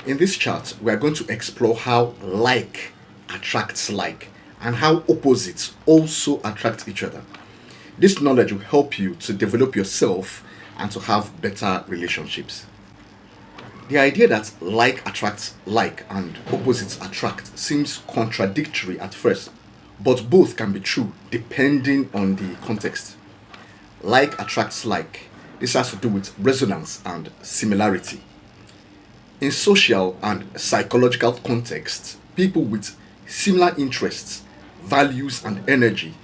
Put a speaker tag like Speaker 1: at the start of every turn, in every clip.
Speaker 1: In this chart, we are going to explore how like attracts like and how opposites also attract each other. This knowledge will help you to develop yourself and to have better relationships. The idea that like attracts like and opposites attract seems contradictory at first, but both can be true depending on the context. Like attracts like. This has to do with resonance and similarity. In social and psychological contexts, people with similar interests, values, and energy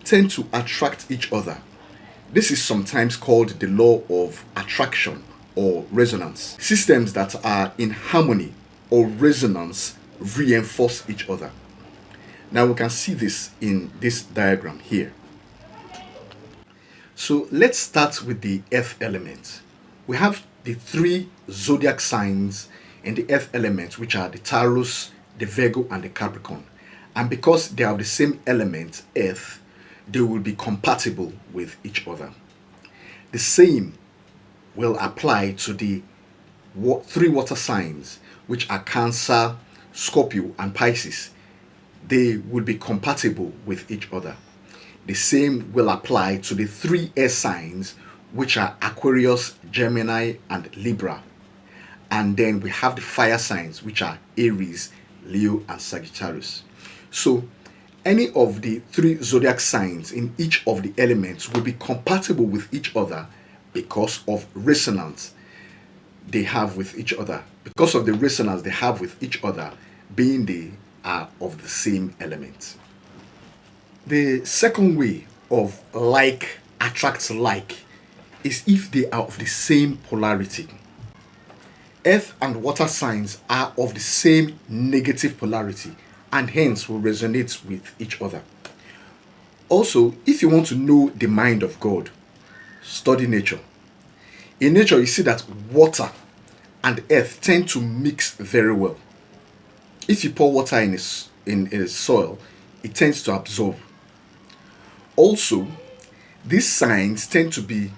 Speaker 1: tend to attract each other. This is sometimes called the law of attraction or resonance. Systems that are in harmony or resonance reinforce each other. Now we can see this in this diagram here. So let's start with the earth element. We have the three zodiac signs in the earth element, which are the Taurus, the Virgo, and the Capricorn. And because they have the same element, earth, they will be compatible with each other. The same will apply to the three water signs, which are Cancer, Scorpio, and Pisces. They will be compatible with each other. The same will apply to the three air signs, which are Aquarius, Gemini, and Libra. And then we have the fire signs, which are Aries, Leo, and Sagittarius. So any of the three zodiac signs in each of the elements will be compatible with each other because of resonance they have with each other. Because of the resonance they have with each other, being they are of the same element. The second way of like attracts like is if they are of the same polarity. Earth and water signs are of the same negative polarity and hence will resonate with each other. Also, if you want to know the mind of God, study nature. In nature, you see that water and earth tend to mix very well. If you pour water in a soil, it tends to absorb. Also, these signs tend to be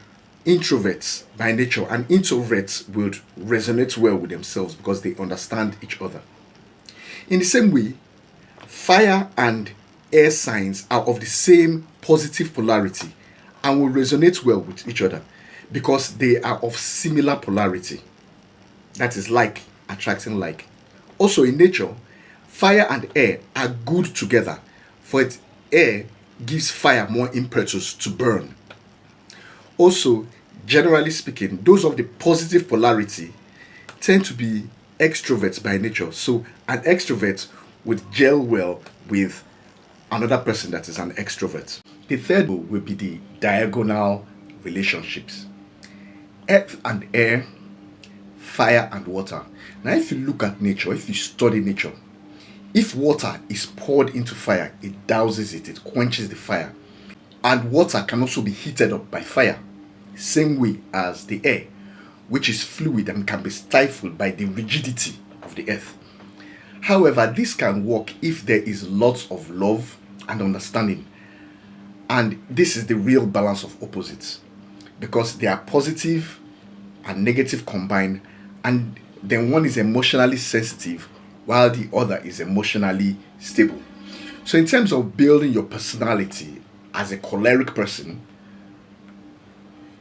Speaker 1: introverts by nature, and introverts would resonate well with themselves because they understand each other. In the same way, fire and air signs are of the same positive polarity and will resonate well with each other because they are of similar polarity. That is like attracting like. Also, in nature, fire and air are good together, for it air gives fire more impetus to burn. Also, generally speaking, those of the positive polarity tend to be extroverts by nature. So, an extrovert would gel well with another person that is an extrovert. The third will be the diagonal relationships: earth and air, fire and water. Now, if you look at nature, if you study nature, if water is poured into fire, it douses it, it quenches the fire. And water can also be heated up by fire, same way as the air, which is fluid and can be stifled by the rigidity of the earth. However, this can work if there is lots of love and understanding. And this is the real balance of opposites because they are positive and negative combined, and then one is emotionally sensitive while the other is emotionally stable. So, in terms of building your personality as a choleric person,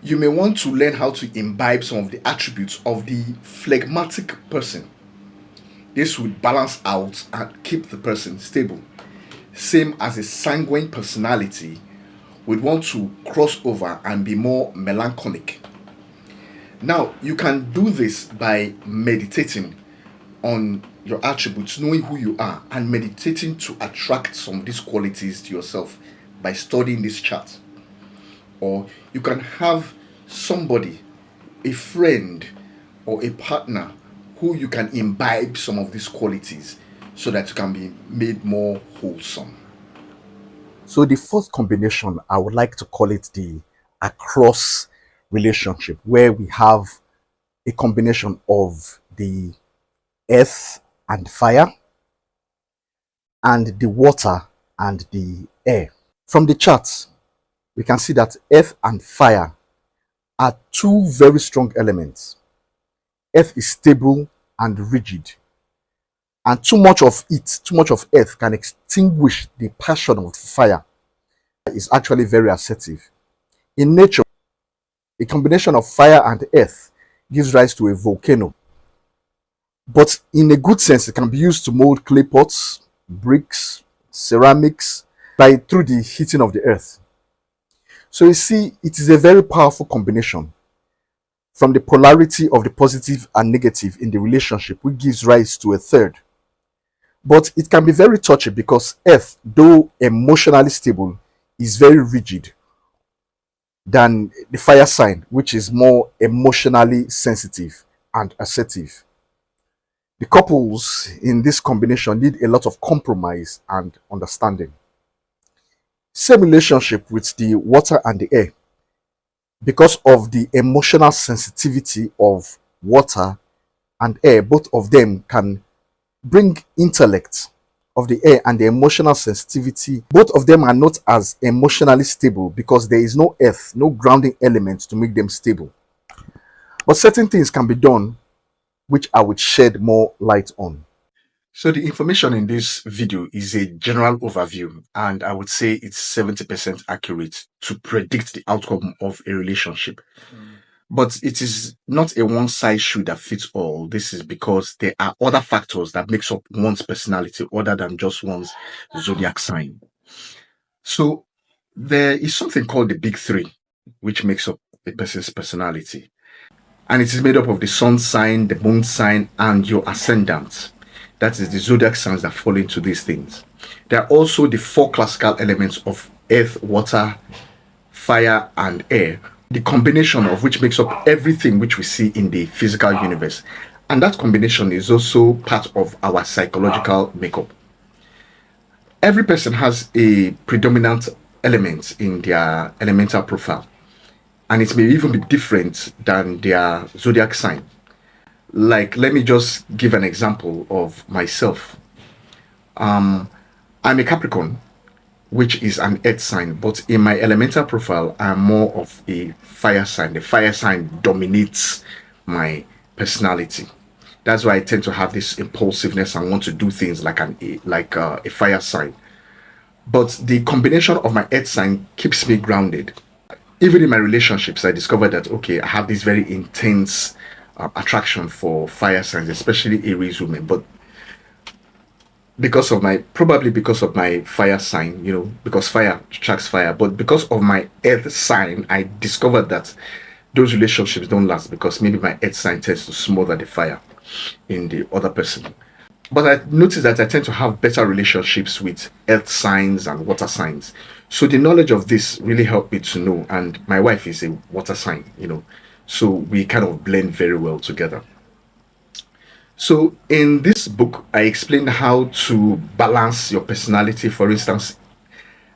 Speaker 1: you may want to learn how to imbibe some of the attributes of the phlegmatic person. This would balance out and keep the person stable. Same as a sanguine personality would want to cross over and be more melancholic. Now, you can do this by meditating on your attributes, knowing who you are, and meditating to attract some of these qualities to yourself by studying this chart. Or you can have somebody, a friend, or a partner who you can imbibe some of these qualities so that you can be made more wholesome. So the fourth combination, I would like to call it the across relationship, where we have a combination of the earth and fire and the water and the air. From the charts, we can see that earth and fire are two very strong elements. Earth is stable and rigid. And too much of it, too much of earth can extinguish the passion of fire. It's actually very assertive. In nature, a combination of fire and earth gives rise to a volcano. But in a good sense, it can be used to mold clay pots, bricks, ceramics by through the heating of the earth. So you see, it is a very powerful combination from the polarity of the positive and negative in the relationship, which gives rise to a third. But it can be very touchy because earth, though emotionally stable, is very rigid than the fire sign, which is more emotionally sensitive and assertive. The couples in this combination need a lot of compromise and understanding. Same relationship with the water and the air. Because of the emotional sensitivity of water and air, both of them can bring intellect of the air and the emotional sensitivity. Both of them are not as emotionally stable because there is no earth, no grounding element to make them stable. But certain things can be done, which I would shed more light on. So the information in this video is a general overview, and I would say it's 70% accurate to predict the outcome of a relationship. But it is not a one size shoe that fits all. This is because there are other factors that makes up one's personality other than just one's zodiac sign. So there is something called the big three, which makes up a person's personality. And it is made up of the sun sign, the moon sign, and your ascendant. That is the zodiac signs that fall into these things. There are also the four classical elements of earth, water, fire, and air, the combination of which makes up everything which we see in the physical universe. And that combination is also part of our psychological makeup. Every person has a predominant element in their elemental profile, and it may even be different than their zodiac sign. Like, let me just give an example of myself. I'm a Capricorn, which is an earth sign, but in my elemental profile, I'm more of a fire sign. The fire sign dominates my personality. That's why I tend to have this impulsiveness and want to do things like a fire sign. But the combination of my earth sign keeps me grounded. Even in my relationships, I discovered that okay, I have this very intense attraction for fire signs, especially Aries women. But probably because of my fire sign, because fire attracts fire, but because of my earth sign, I discovered that those relationships don't last because maybe my earth sign tends to smother the fire in the other person. But I noticed that I tend to have better relationships with earth signs and water signs. So the knowledge of this really helped me to know. And my wife is a water sign. So we kind of blend very well together. So in this book, I explained how to balance your personality. For instance,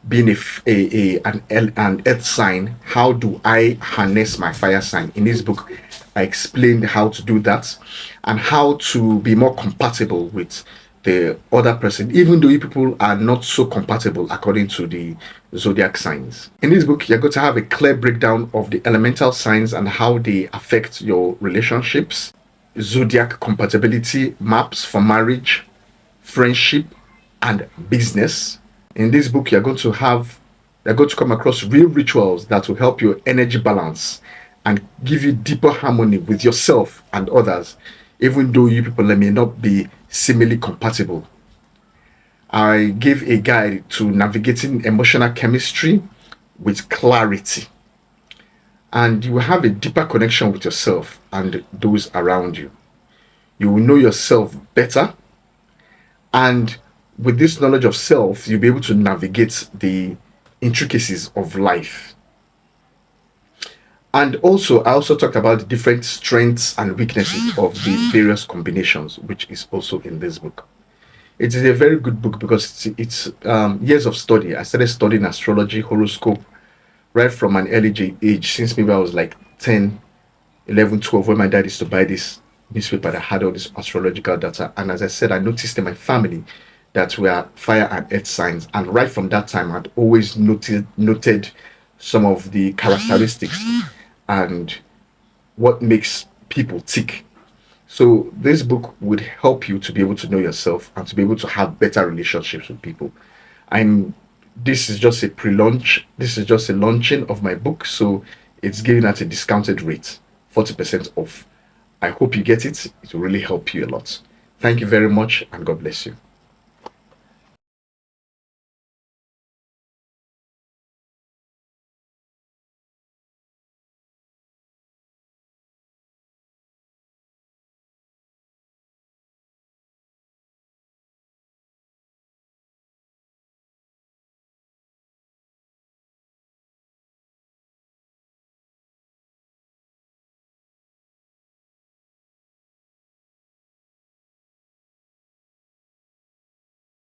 Speaker 1: being an earth sign, how do I harness my fire sign? In this book, I explained how to do that and how to be more compatible with the other person, even though you people are not so compatible according to the zodiac signs. In this book, you're going to have a clear breakdown of the elemental signs and how they affect your relationships, zodiac compatibility maps for marriage, friendship, and business. In this book, you're going to come across real rituals that will help your energy balance and give you deeper harmony with yourself and others, even though you people may not be similarly compatible. I gave a guide to navigating emotional chemistry with clarity, and you will have a deeper connection with yourself and those around you. You will know yourself better, and with this knowledge of self, you'll be able to navigate the intricacies of life. And also, I also talked about the different strengths and weaknesses of the various combinations, which is also in this book. It is a very good book because it's years of study. I started studying astrology, horoscope, right from an early age, since maybe I was like 10, 11, 12, when my dad used to buy this newspaper that had all this astrological data. And as I said, I noticed in my family that we are fire and earth signs. And right from that time, I'd always noted some of the characteristics and what makes people tick. So this book would help you to be able to know yourself and to be able to have better relationships with people. I'm This is just a pre-launch. This is just a launching of my book, so it's given at a discounted rate, 40% off. I hope you get it. It will really help you a lot. Thank you very much, and God bless you.